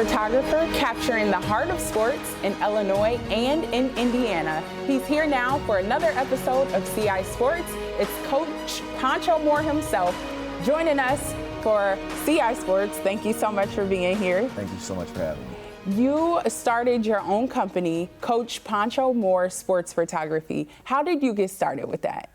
photographer capturing the heart of sports in Illinois and in Indiana. He's here now for another episode of ciSports. It's Coach Pancho Moore himself joining us for ciSports. Thank you so much for being here. Thank you so much for having me. You started your own company, Coach Pancho Moore Sports Photography. How did you get started with that?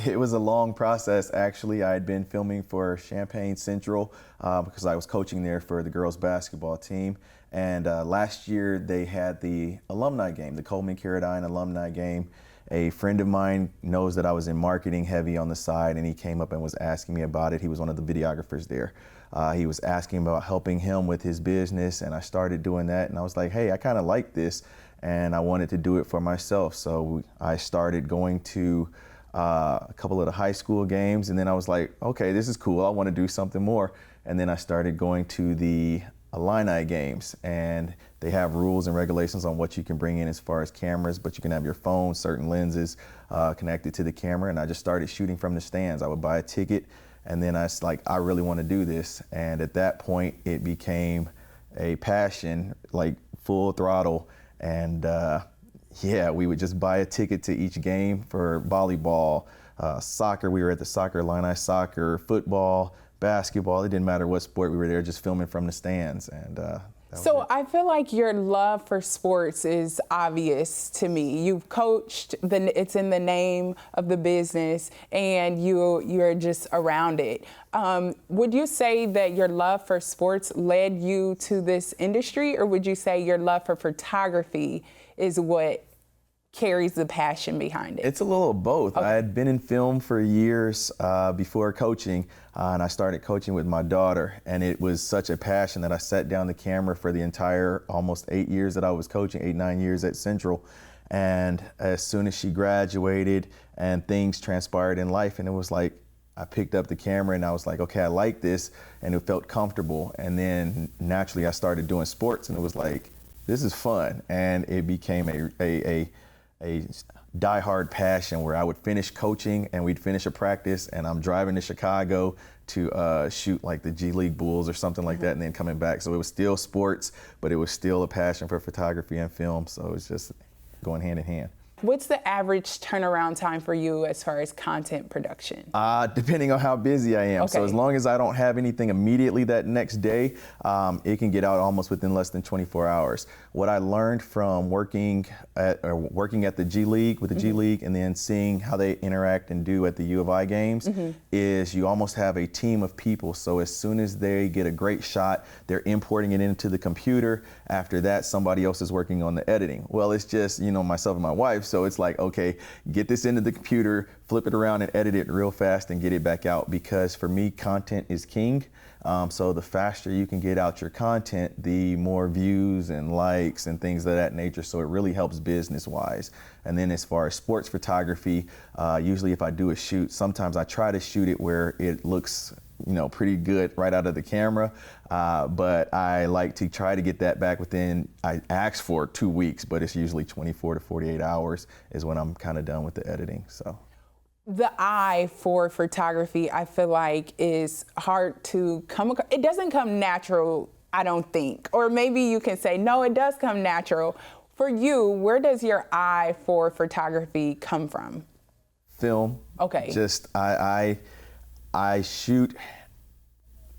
It was a long process, actually. I had been filming for Champaign Central because I was coaching there for the girls basketball team. And last year they had the alumni game, the Coleman Carradine alumni game. A friend of mine knows that I was in marketing heavy on the side, and he came up and was asking me about it. He was one of the videographers there. He was asking about helping him with his business, and I started doing that. And I was like, hey, I kind of like this, and I wanted to do it for myself. So I started going to a couple of the high school games, and then I was like, okay, this is cool. I want to do something more. And then I started going to the Illini games, and they have rules and regulations on what you can bring in as far as cameras, but you can have your phone, certain lenses connected to the camera. And I just started shooting from the stands. I would buy a ticket, and then I was like, I really want to do this. And at that point, it became a passion, like full throttle. And yeah, we would just buy a ticket to each game for volleyball, soccer. We were at the soccer, Illini soccer, football, basketball. It didn't matter what sport we were there, just filming from the stands. And so I feel like your love for sports is obvious to me. You've coached, it's in the name of the business, and you're just around it. Would you say that your love for sports led you to this industry, or would you say your love for photography is what carries the passion behind it? It's a little of both. Okay. I had been in film for years before coaching, and I started coaching with my daughter, and it was such a passion that I sat down the camera for the entire almost 8 years that I was coaching, 8-9 years at Central. And as soon as she graduated and things transpired in life, and it was like, I picked up the camera and I was like, okay, I like this, and it felt comfortable. And then naturally I started doing sports, and it was like, this is fun. And it became a diehard passion where I would finish coaching and we'd finish a practice, and I'm driving to Chicago to shoot like the G League Bulls or something like that, and then coming back. So it was still sports, but it was still a passion for photography and film. So it was just going hand in hand. What's the average turnaround time for you as far as content production? Depending on how busy I am. Okay. So as long as I don't have anything immediately that next day, it can get out almost within less than 24 hours. What I learned from working at the G League, with the G League, and then seeing how they interact and do at the U of I games, is you almost have a team of people. So as soon as they get a great shot, they're importing it into the computer. After that, somebody else is working on the editing. Well, it's just, myself and my wife. So it's like, okay, get this into the computer, flip it around and edit it real fast and get it back out, because for me, content is king. So the faster you can get out your content, the more views and likes and things of that nature. So it really helps business wise. And then as far as sports photography, usually if I do a shoot, sometimes I try to shoot it where it looks pretty good right out of the camera. But I like to try to get that back within, I ask for 2 weeks, but it's usually 24 to 48 hours is when I'm kind of done with the editing. So the eye for photography, I feel like, is hard to come across. It doesn't come natural, I don't think. Or maybe you can say, no, it does come natural. For you, where does your eye for photography come from? Film. Okay. Just, I shoot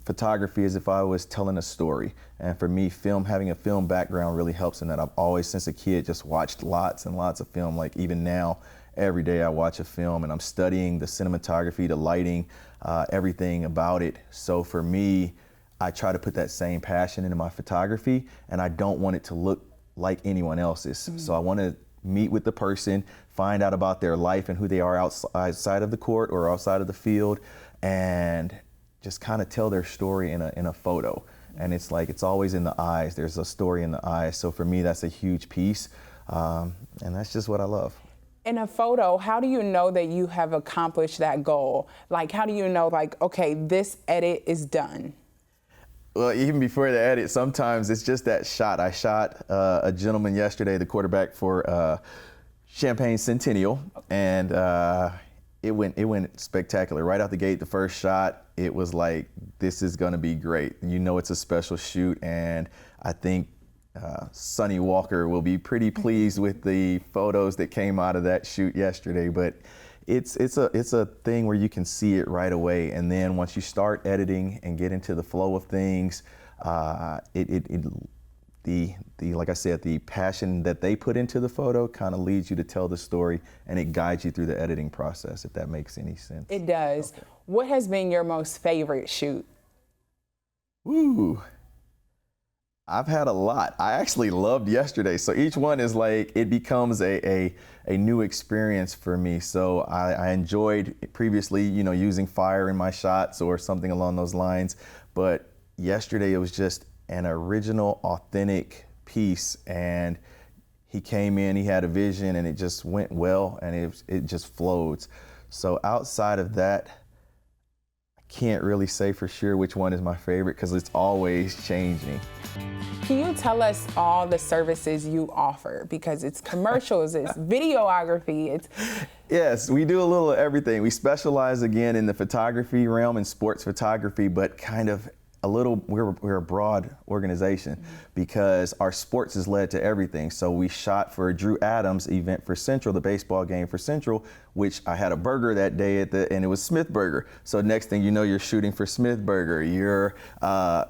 photography as if I was telling a story. And for me, having a film background really helps in that. I've always, since a kid, just watched lots and lots of film. Like even now, every day I watch a film, and I'm studying the cinematography, the lighting, everything about it. So for me, I try to put that same passion into my photography, and I don't want it to look like anyone else's. So I want to meet with the person, find out about their life and who they are outside of the court or outside of the field, and just kind of tell their story in a photo. And it's like, it's always in the eyes. There's a story in the eyes. So for me, that's a huge piece. And that's just what I love. In a photo, how do you know that you have accomplished that goal? Like, how do you know, like, okay, this edit is done? Well, even before the edit, sometimes it's just that shot. I shot a gentleman yesterday, the quarterback for Champaign Centennial, and it went spectacular. Right out the gate, the first shot, it was like, this is gonna be great. You know it's a special shoot, and I think Sonny Walker will be pretty pleased with the photos that came out of that shoot yesterday. But it's a thing where you can see it right away, and then once you start editing and get into the flow of things, like I said, the passion that they put into the photo kind of leads you to tell the story, and it guides you through the editing process, if that makes any sense. It does. Okay. What has been your most favorite shoot? Ooh, I've had a lot. I actually loved yesterday. So each one is like, it becomes a new experience for me. So I enjoyed previously, using fire in my shots or something along those lines. But yesterday it was just an original, authentic piece. And he came in, he had a vision, and it just went well, and it just flowed. So outside of that, can't really say for sure which one is my favorite because it's always changing. Can you tell us all the services you offer? Because it's commercials, it's videography, it's... Yes, we do a little of everything. We specialize again in the photography realm and sports photography, but kind of we're a broad organization because our sports is led to everything. So we shot for Drew Adams' event for Central, the baseball game for Central, which I had a burger that day and it was Smith Burger. So next thing you know, you're shooting for Smith Burger. Your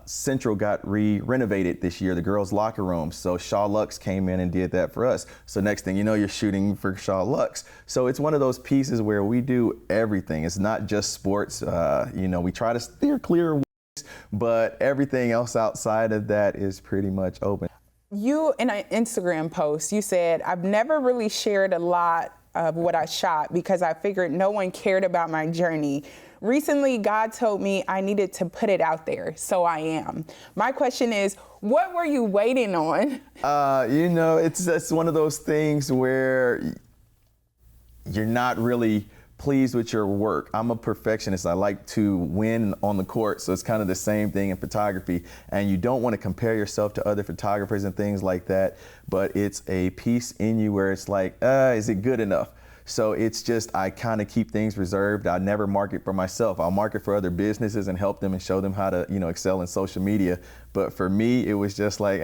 Central got renovated this year, the girls' locker room. So Shaw Lux came in and did that for us. So next thing you know, you're shooting for Shaw Lux. So it's one of those pieces where we do everything. It's not just sports. We try to steer clear, but everything else outside of that is pretty much open. You, in an Instagram post, you said, I've never really shared a lot of what I shot because I figured no one cared about my journey. Recently, God told me I needed to put it out there, so I am. My question is, what were you waiting on? It's one of those things where you're not really pleased with your work. I'm a perfectionist. I like to win on the court, so it's kind of the same thing in photography. And you don't want to compare yourself to other photographers and things like that, but it's a piece in you where it's like, is it good enough? So it's just, I kind of keep things reserved. I never market for myself. I'll market for other businesses and help them and show them how to, excel in social media. But for me, it was just like,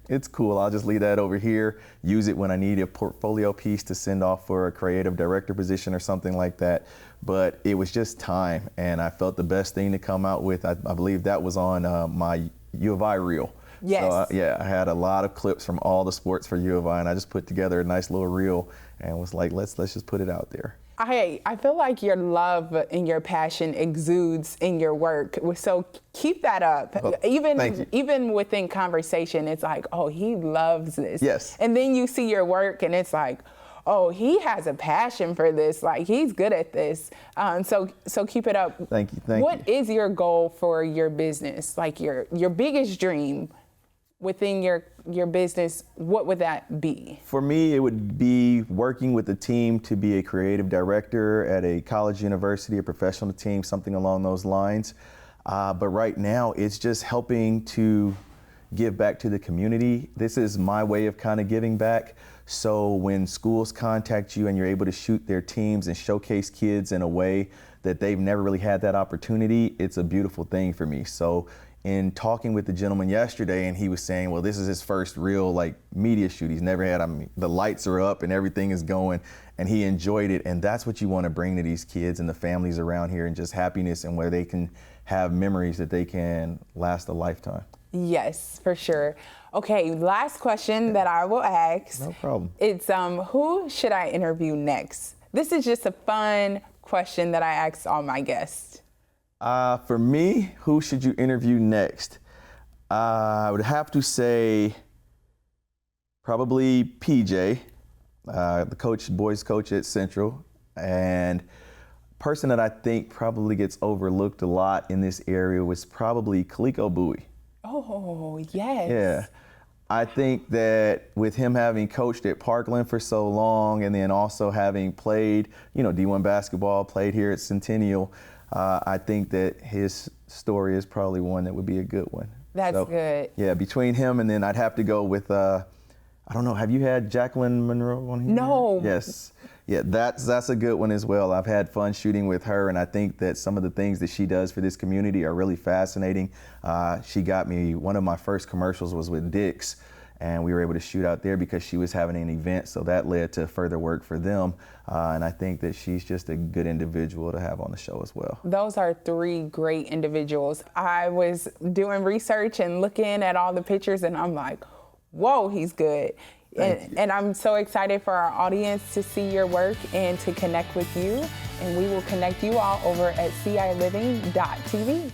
it's cool. I'll just leave that over here, use it when I need a portfolio piece to send off for a creative director position or something like that. But it was just time, and I felt the best thing to come out with, I believe that was on my U of I reel. Yes. So I had a lot of clips from all the sports for U of I, and I just put together a nice little reel and was like, let's just put it out there. I feel like your love and your passion exudes in your work. So keep that up. Well, even within conversation, it's like, oh, he loves this. Yes. And then you see your work and it's like, oh, he has a passion for this. Like, he's good at this. So keep it up. Thank you. What is your goal for your business? Like your biggest dream within your business, what would that be? For me, it would be working with a team to be a creative director at a college, university, a professional team, something along those lines. But right now, it's just helping to give back to the community. This is my way of kind of giving back. So when schools contact you and you're able to shoot their teams and showcase kids in a way that they've never really had that opportunity, it's a beautiful thing for me. So in talking with the gentleman yesterday, and he was saying, well, this is his first real media shoot. He's never had, the lights are up and everything is going, and he enjoyed it. And that's what you want to bring to these kids and the families around here, and just happiness, and where they can have memories that they can last a lifetime. Yes, for sure. Okay, last question that I will ask. No problem. It's who should I interview next? This is just a fun question that I ask all my guests. For me, who should you interview next? I would have to say probably PJ, the boys coach at Central, and person that I think probably gets overlooked a lot in this area was probably Kaliko Bowie. Oh, yes. Yeah. I think that with him having coached at Parkland for so long, and then also having played, D1 basketball, played here at Centennial, I think that his story is probably one that would be a good one. That's good. Yeah, between him and then I'd have to go with I don't know, have you had Jacqueline Monroe on here? No. Yes. Yeah, that's a good one as well. I've had fun shooting with her, and I think that some of the things that she does for this community are really fascinating. She got me, one of my first commercials was with Dick's, and we were able to shoot out there because she was having an event, so that led to further work for them. And I think that she's just a good individual to have on the show as well. Those are three great individuals. I was doing research and looking at all the pictures, and I'm like, whoa, he's good. And I'm so excited for our audience to see your work and to connect with you. And we will connect you all over at ciLiving.tv.